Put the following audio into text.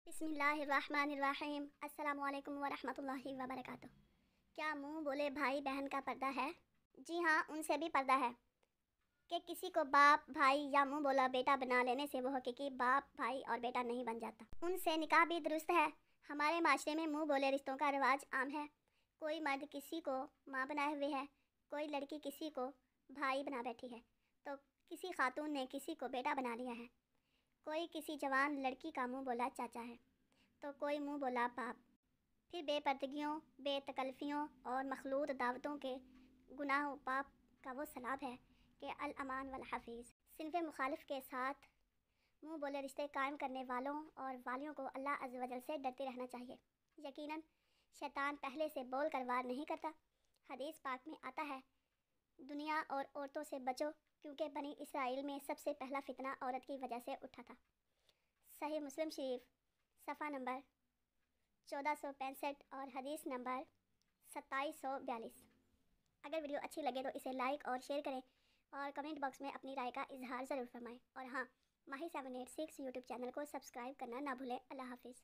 बिस्मिल्लाहिर्रहमानिर्रहीम। अस्सलामु अलैकुम वरहमतुल्लाहि वबरकातुह। क्या मुँह बोले भाई बहन का पर्दा है? जी हाँ, उनसे भी पर्दा है कि किसी को बाप भाई या मुँह बोला बेटा बना लेने से वो हकीकी बाप भाई और बेटा नहीं बन जाता। उनसे निकाह भी दुरुस्त है। हमारे माशरे में मुँह बोले रिश्तों का रिवाज आम है। कोई मर्द किसी को माँ बनाए हुए है, कोई लड़की किसी को भाई बना बैठी है, तो किसी खातून ने किसी को बेटा बना लिया है। कोई किसी जवान लड़की का मुँह बोला चाचा है, तो कोई मुँह बोला बाप। फिर बेपर्दगियों, बेतकल्फ़ियों और मखलूत दावतों के गुनाह व पाप का वो सलाब है कि अल अमान वल हफीज़। सिन्फ़े मुखालिफ के साथ मुँह बोले रिश्ते कायम करने वालों और वालियों को अल्लाह अज़्ज़ व जल से डरते रहना चाहिए। यकीनन शैतान पहले से बोल कर वार नहीं करता। हदीस पाक में आता है, दुनिया और औरतों से बचो क्योंकि बनी इसराइल में सबसे पहला फितना औरत की वजह से उठा था। सही मुस्लिम शरीफ सफ़ा नंबर 1465 और हदीस नंबर 2742। अगर वीडियो अच्छी लगे तो इसे लाइक और शेयर करें और कमेंट बॉक्स में अपनी राय का इजहार ज़रूर फरमाएं। और हाँ, माही 786 यूट्यूब चैनल को सब्सक्राइब करना ना भूलें। अल्लाह हाफिज़।